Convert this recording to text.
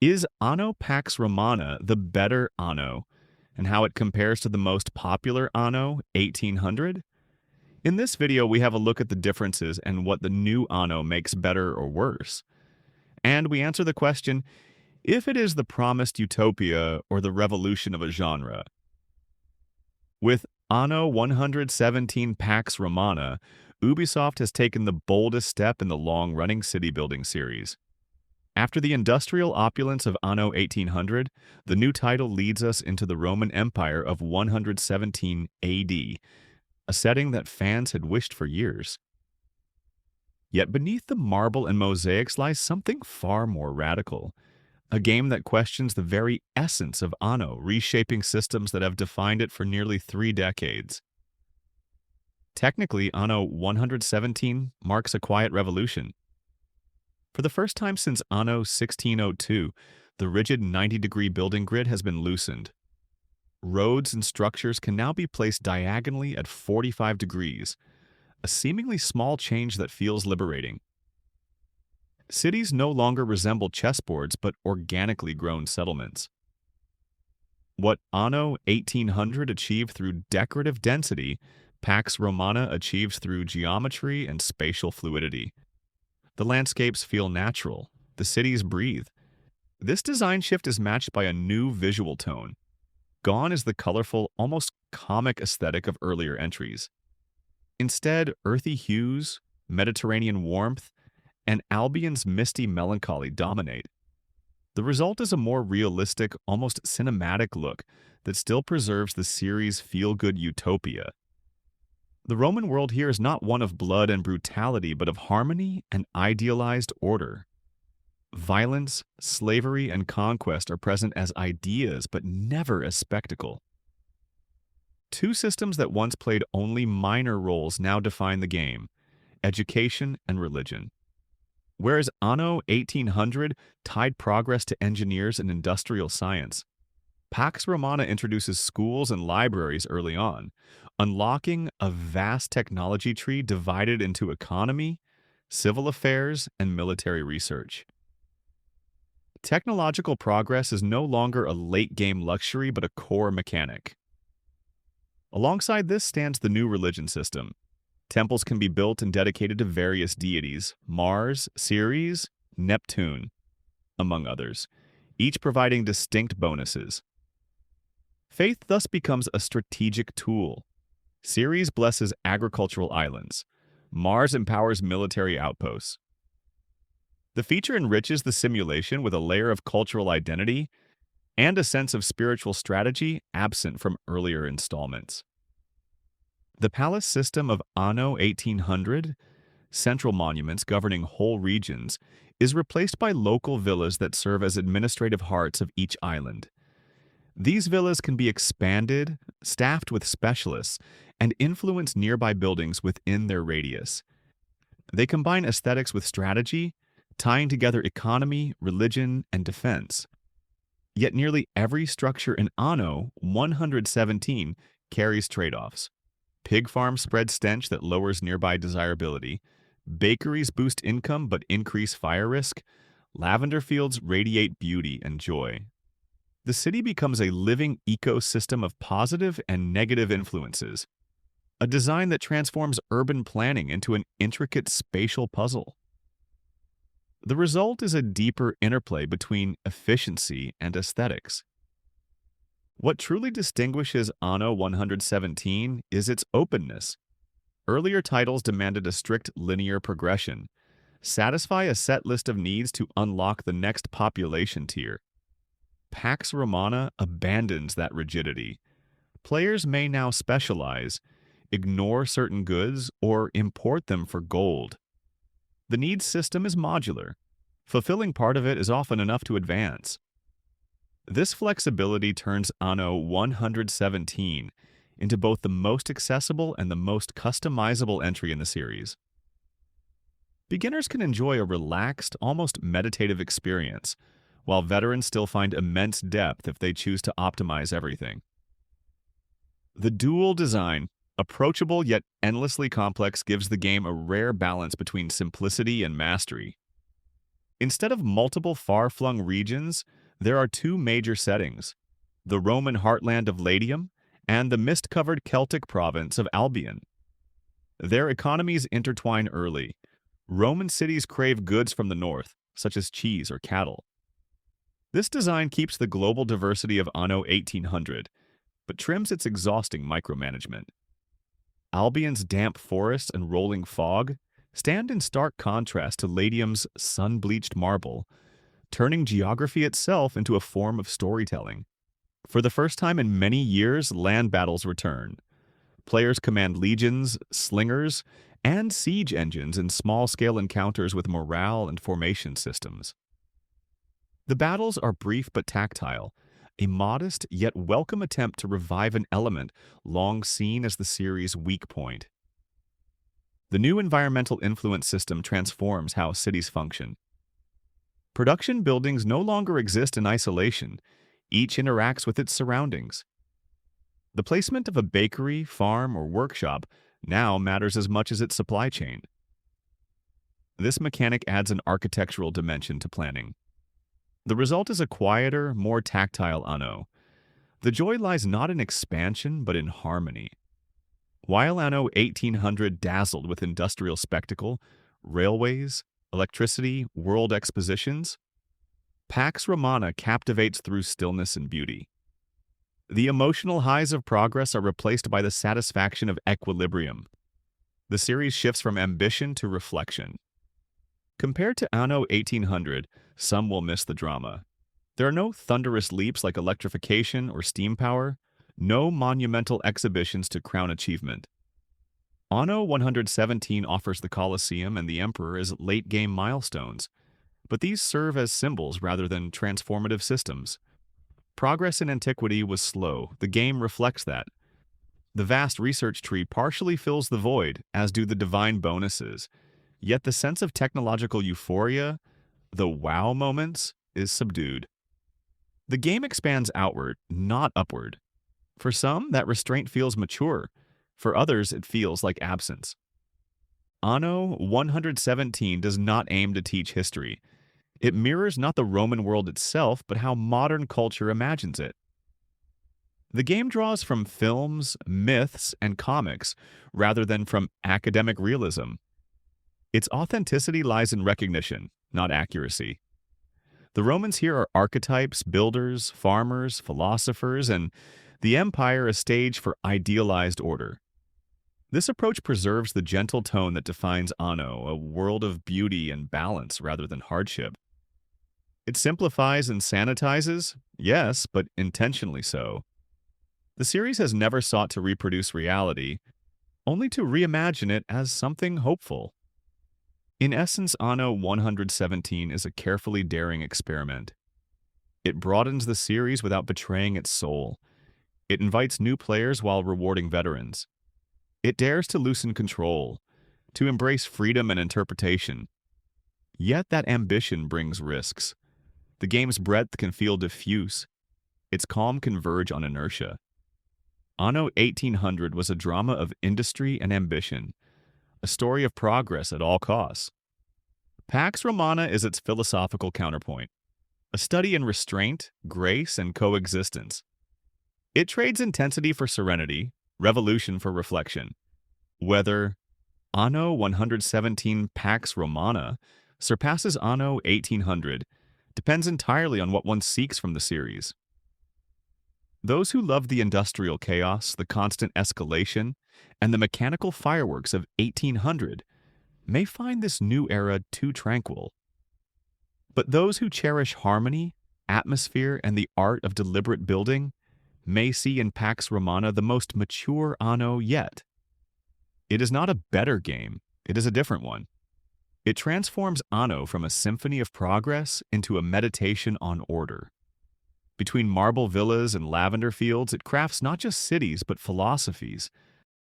Is Anno Pax Romana the better Anno, and how it compares to the most popular Anno 1800? In this video, we have a look at the differences and what the new Anno makes better or worse. And we answer the question, if it is the promised utopia or the revolution of a genre. With Anno 117 Pax Romana, Ubisoft has taken the boldest step in the long-running city-building series. After the industrial opulence of Anno 1800, the new title leads us into the Roman Empire of 117 AD, a setting that fans had wished for years. Yet beneath the marble and mosaics lies something far more radical, a game that questions the very essence of Anno, reshaping systems that have defined it for nearly 3 decades. Technically, Anno 117 marks a quiet revolution. For the first time since Anno 1602, the rigid 90-degree building grid has been loosened. Roads and structures can now be placed diagonally at 45 degrees, a seemingly small change that feels liberating. Cities no longer resemble chessboards but organically grown settlements. What Anno 1800 achieved through decorative density, Pax Romana achieves through geometry and spatial fluidity. The landscapes feel natural, the cities breathe. This design shift is matched by a new visual tone. Gone is the colorful, almost comic aesthetic of earlier entries. Instead, earthy hues, Mediterranean warmth, and Albion's misty melancholy dominate. The result is a more realistic, almost cinematic look that still preserves the series' feel-good utopia. The Roman world here is not one of blood and brutality, but of harmony and idealized order. Violence, slavery, and conquest are present as ideas, but never as spectacle. Two systems that once played only minor roles now define the game: education and religion. Whereas Anno 1800 tied progress to engineers and industrial science, Pax Romana introduces schools and libraries early on, unlocking a vast technology tree divided into economy, civil affairs, and military research. Technological progress is no longer a late-game luxury but a core mechanic. Alongside this stands the new religion system. Temples can be built and dedicated to various deities, Mars, Ceres, Neptune, among others, each providing distinct bonuses. Faith thus becomes a strategic tool. Ceres blesses agricultural islands. Mars empowers military outposts. The feature enriches the simulation with a layer of cultural identity and a sense of spiritual strategy absent from earlier installments. The palace system of Anno 1800, central monuments governing whole regions, is replaced by local villas that serve as administrative hearts of each island. These villas can be expanded, staffed with specialists, and influence nearby buildings within their radius. They combine aesthetics with strategy, tying together economy, religion, and defense. Yet nearly every structure in Anno 117 carries trade-offs. Pig farms spread stench that lowers nearby desirability. Bakeries boost income but increase fire risk. Lavender fields radiate beauty and joy. The city becomes a living ecosystem of positive and negative influences, a design that transforms urban planning into an intricate spatial puzzle. The result is a deeper interplay between efficiency and aesthetics. What truly distinguishes Anno 117 is its openness. Earlier titles demanded a strict linear progression. Satisfy a set list of needs to unlock the next population tier. Pax Romana abandons that rigidity. Players may now specialize, ignore certain goods, or import them for gold. The needs system is modular. Fulfilling part of it is often enough to advance. This flexibility turns Anno 117 into both the most accessible and the most customizable entry in the series. Beginners can enjoy a relaxed, almost meditative experience, while veterans still find immense depth if they choose to optimize everything. The dual design, approachable yet endlessly complex, gives the game a rare balance between simplicity and mastery. Instead of multiple far-flung regions, there are two major settings: the Roman heartland of Latium and the mist-covered Celtic province of Albion. Their economies intertwine early. Roman cities crave goods from the north, such as cheese or cattle. This design keeps the global diversity of Anno 1800, but trims its exhausting micromanagement. Albion's damp forests and rolling fog stand in stark contrast to Latium's sun-bleached marble, turning geography itself into a form of storytelling. For the first time in many years, land battles return. Players command legions, slingers, and siege engines in small-scale encounters with morale and formation systems. The battles are brief but tactile, a modest yet welcome attempt to revive an element long seen as the series' weak point. The new environmental influence system transforms how cities function. Production buildings no longer exist in isolation. Each interacts with its surroundings. The placement of a bakery, farm, or workshop now matters as much as its supply chain. This mechanic adds an architectural dimension to planning. The result is a quieter, more tactile Anno. The joy lies not in expansion, but in harmony. While Anno 1800 dazzled with industrial spectacle, railways, electricity, world expositions, Pax Romana captivates through stillness and beauty. The emotional highs of progress are replaced by the satisfaction of equilibrium. The series shifts from ambition to reflection. Compared to Anno 1800, some will miss the drama. There are no thunderous leaps like electrification or steam power, no monumental exhibitions to crown achievement. Anno 117 offers the Colosseum and the Emperor as late-game milestones, but these serve as symbols rather than transformative systems. Progress in antiquity was slow. The game reflects that. The vast research tree partially fills the void, as do the divine bonuses. Yet the sense of technological euphoria, the wow moments, is subdued. The game expands outward, not upward. For some, that restraint feels mature. For others, it feels like absence. Anno 117 does not aim to teach history. It mirrors not the Roman world itself, but how modern culture imagines it. The game draws from films, myths, and comics, rather than from academic realism. Its authenticity lies in recognition, not accuracy. The Romans here are archetypes, builders, farmers, philosophers, and the empire a stage for idealized order. This approach preserves the gentle tone that defines Anno, a world of beauty and balance rather than hardship. It simplifies and sanitizes, yes, but intentionally so. The series has never sought to reproduce reality, only to reimagine it as something hopeful. In essence, Anno 117 is a carefully daring experiment. It broadens the series without betraying its soul. It invites new players while rewarding veterans. It dares to loosen control, to embrace freedom and interpretation. Yet that ambition brings risks. The game's breadth can feel diffuse. Its calm can verge on inertia. Anno 1800 was a drama of industry and ambition, a story of progress at all costs. Pax Romana is its philosophical counterpoint, a study in restraint, grace, and coexistence. It trades intensity for serenity, revolution for reflection. Whether Anno 117 Pax Romana surpasses Anno 1800 depends entirely on what one seeks from the series. Those who love the industrial chaos, the constant escalation, and the mechanical fireworks of 1800 may find this new era too tranquil. But those who cherish harmony, atmosphere, and the art of deliberate building may see in Pax Romana the most mature Anno yet. It is not a better game, it is a different one. It transforms Anno from a symphony of progress into a meditation on order. Between marble villas and lavender fields, it crafts not just cities but philosophies,